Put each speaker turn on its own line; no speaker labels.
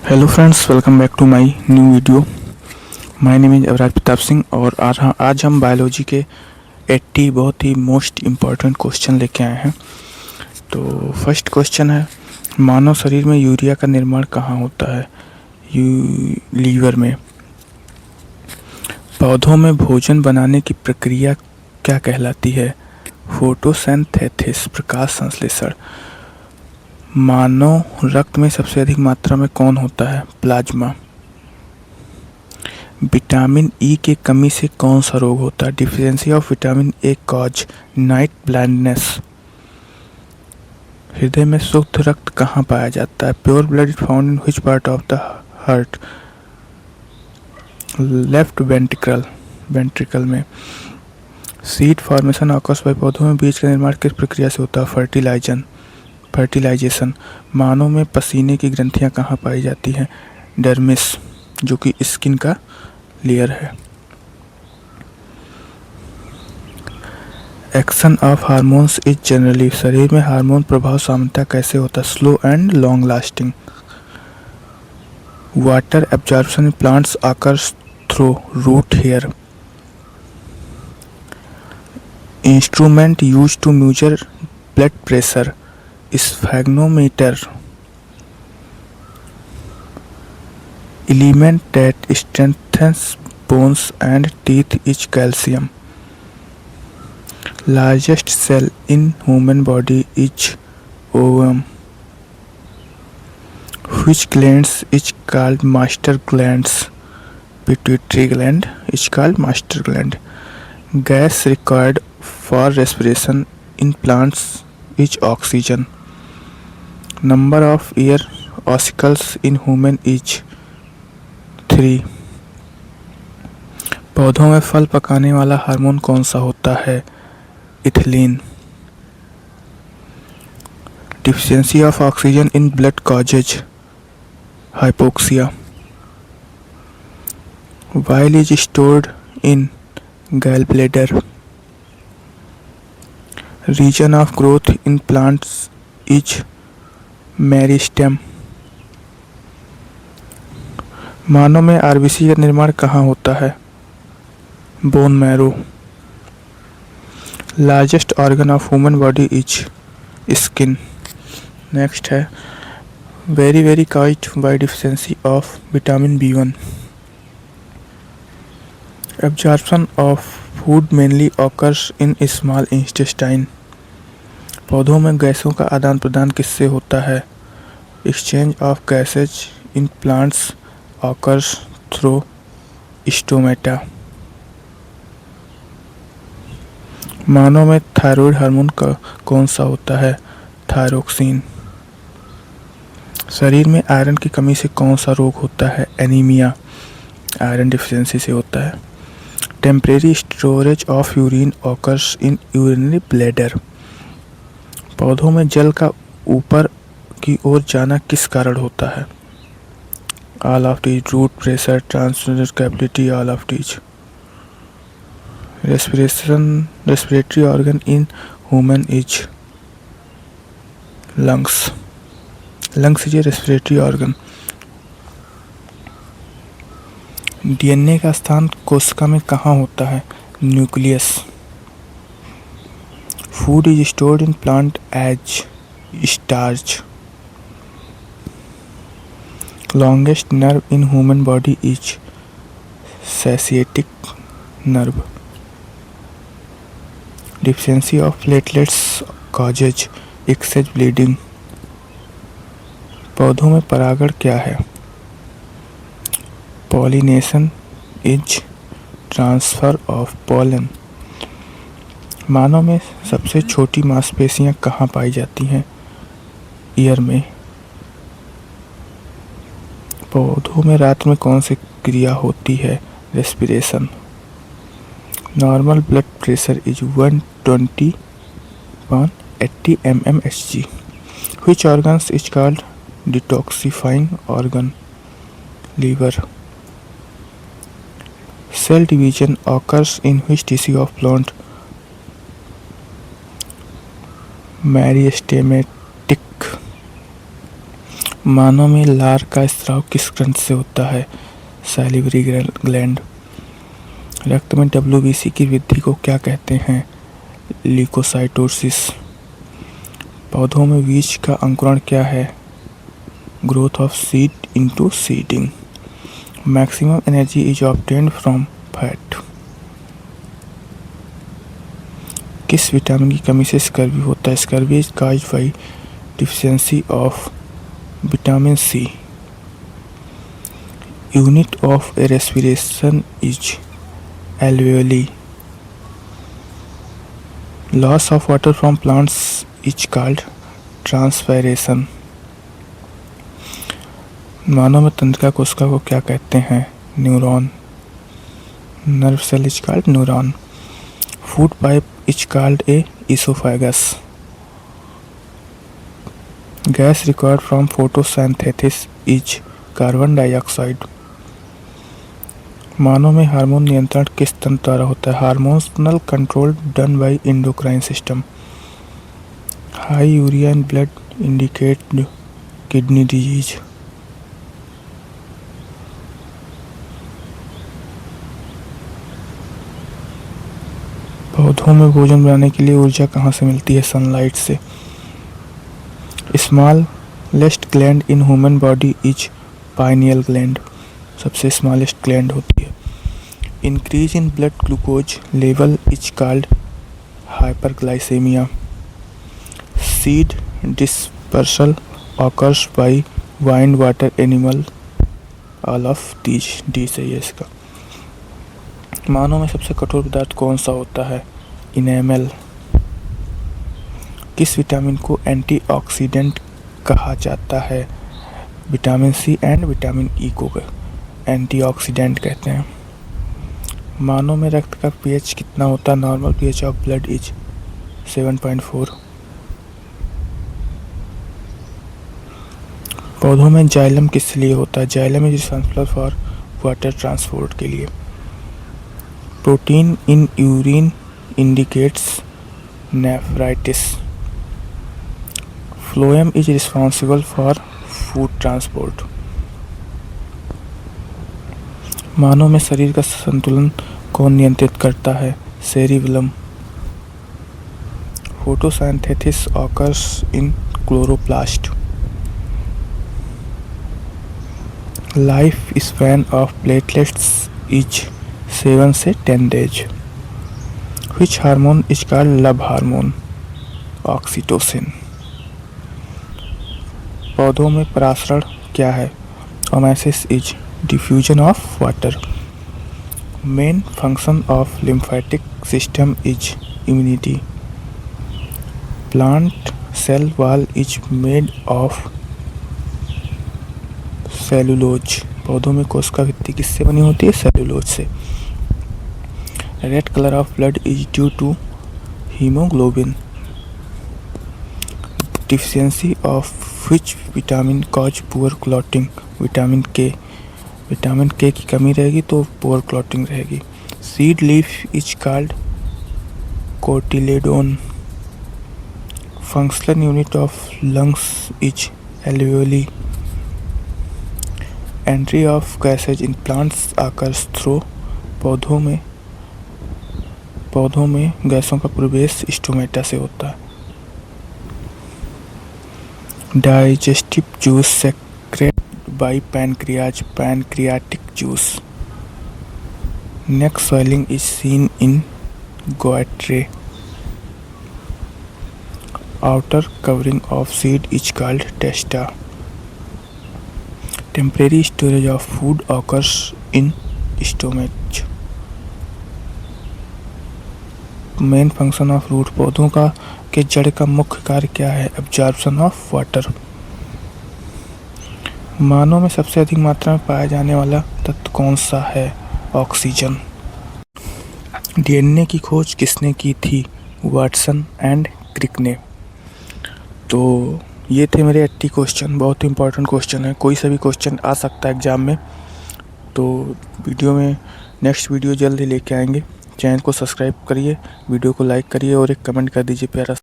Hello friends, welcome back to my new video. My name is Avraj Pratap Singh और आज हम biology के 80 बहुत ही मोस्ट इम्पॉर्टेंट क्वेश्चन लेके आए हैं। तो फर्स्ट क्वेश्चन है, मानव शरीर में यूरिया का निर्माण कहाँ होता है? लीवर में। पौधों में भोजन बनाने की प्रक्रिया क्या कहलाती है? फोटोसिंथेसिस, प्रकाश संश्लेषण। मानव रक्त में सबसे अधिक मात्रा में कौन होता है? प्लाज्मा। विटामिन ई के कमी से कौन सा रोग होता है? Deficiency of vitamin A cause night blindness. हृदय में शुद्ध रक्त कहाँ पाया जाता है? Pure blood is found in which part of the heart? Left ventricle में। सीड फॉर्मेशन ऑकर्स बाय, पौधों में बीज का निर्माण किस प्रक्रिया से होता है? फर्टिलाइजेशन। मानव में पसीने की ग्रंथियां कहाँ पाई जाती हैं? डर्मिस, जो कि स्किन का लेयर है। Action of hormones is generally, शरीर में हार्मोन प्रभाव सामान्यतः कैसे होता है? Slow and long lasting. Water absorption in plants occurs through root hair. Instrument use to measure blood pressure, sphygmomanometer. Element that strengthens bones and teeth is calcium. Largest cell in human body is ovum. Which glands is called master glands? Pituitary gland is called master gland. Gas required for respiration in plants is oxygen. Number of ear ossicles in human is 3. पौधों में फल पकाने वाला hormone कौन सा होता है? Ethylene. Deficiency of oxygen in blood causes hypoxia. Bile is stored in gall bladder. Region of growth in plants is meristem. मानव में आरबीसी का निर्माण कहाँ होता है? Bone marrow. Largest organ of human body is skin. Next है, वेरी काइट by deficiency of vitamin B1। Absorption of food mainly occurs in small intestine. पौधों में गैसों का आदान प्रदान किससे होता है? Exchange of gases in plants occurs through stomata. मानव में थायराइड हार्मोन का कौन सा होता है? थायरोक्सिन। शरीर में आयरन की कमी से कौन सा रोग होता है? एनीमिया, आयरन डिफिशियंसी से होता है। Temporary storage of urine occurs in urinary bladder. पौधों में जल का ऊपर की ओर जाना किस कारण होता है? All of these, root pressure, transmitter capability, all of these. Respiratory organ in human is lungs. Lungs is a respiratory organ. DNA का स्थान कोशिका में कहाँ होता है? Nucleus. Food is stored in plant as starch. Longest nerve in human body is sciatic nerve. Deficiency of platelets causes excess bleeding. पौधों में परागण क्या है? Pollination is transfer of pollen. मानव में सबसे छोटी मांसपेशियां कहाँ पाई जाती हैं? ईयर में। पौधों में रात में कौन सी क्रिया होती है? Respiration. Normal blood pressure is 120/80 mmHg. Which organs is called detoxifying organ? Liver. Cell division occurs in which tissue of plant? Meristematic. मानव में लार का स्राव किस ग्रंथि से होता है? Salivary gland. रक्त में WBC की वृद्धि को क्या कहते हैं? ल्यूकोसाइटोसिस। पौधों में बीज का अंकुरण क्या है? Growth of seed into seeding. Maximum energy is obtained from fat. किस विटामिन की कमी से स्कर्वी होता है? Scurvy is caused by deficiency of vitamin C. Unit of a respiration is alveoli. Loss of water from plants is called transpiration. मानव में तंत्रिका कोशिका को क्या कहते हैं? Neuron. Nerve cell is called neuron. Food pipe is called a oesophagus. Gas required from photosynthesis is carbon dioxide. मानव में हार्मोन नियंत्रण किस तंत्र द्वारा होता है? Hormonal control done by endocrine system. High urea in blood indicate kidney disease. पौधों में भोजन बनाने के लिए ऊर्जा कहाँ से मिलती है? सनलाइट से। Smallest gland in human body is pineal gland. सबसे स्मॉलेस्ट ग्लैंड होती है। Increase in blood glucose level is called hyperglycaemia. Seed dispersal occurs by wind water animal. All of these. D सही है इसका। मानव में सबसे कठोर पदार्थ कौन सा होता है? इनेमल। किस विटामिन को एंटीऑक्सीडेंट कहा जाता है? Vitamin C and vitamin E को एंटीऑक्सीडेंट कहते हैं। मानव में रक्त का pH कितना होता है? Normal pH of blood is 7.4। पौधों में जाइलम किस लिए होता है? Xylem is responsible for water transport के लिए। Protein in urine indicates nephritis. Phloem is responsible for food transport. मानव में शरीर का संतुलन कौन नियंत्रित करता है? Cerebellum. Photosynthesis occurs in chloroplast. Life span of platelets is 7 से 10 days। Which hormone is called love hormone? Oxytocin. पौधों में परासरण क्या है? ओमेसिस is diffusion of water. Main function of lymphatic system is immunity. Plant cell wall is made of cellulose. पौधों में कोशिका भित्ति किससे बनी होती है? सेलुलोज से। Red colour of blood is due to haemoglobin. Deficiency of which vitamin cause poor clotting? Vitamin K. Vitamin K की कमी रहेगी तो पुअर क्लॉटिंग रहेगी। Seed leaf is called cotyledon. Functional unit of lungs is alveoli. Entry of gases in plants occurs through. पौधों में गैसों का प्रवेश स्टोमेटा से होता है। Digestive juice secrete by pancreas. Pancreatic juice. Neck swelling is seen in गोइट्रे। Outer covering of seed is called testa. Temporary storage of food occurs in stomach. Main function of root. पौधों का के जड़ का मुख्य कार्य क्या है? Absorption of water. मानव में सबसे अधिक मात्रा में पाया जाने वाला तत्व कौन सा है? ऑक्सीजन। डीएनए की खोज किसने की थी? वाटसन एंड क्रिक ने। तो ये थे मेरे 80 क्वेश्चन। बहुत इंपॉर्टेंट क्वेश्चन है, कोई सा भी क्वेश्चन आ सकता है एग्ज़ाम में। तो वीडियो में नेक्स्ट वीडियो जल्द ही लेके आएंगे। चैनल को सब्सक्राइब करिए, वीडियो को लाइक करिए और एक कमेंट कर दीजिए प्यारा।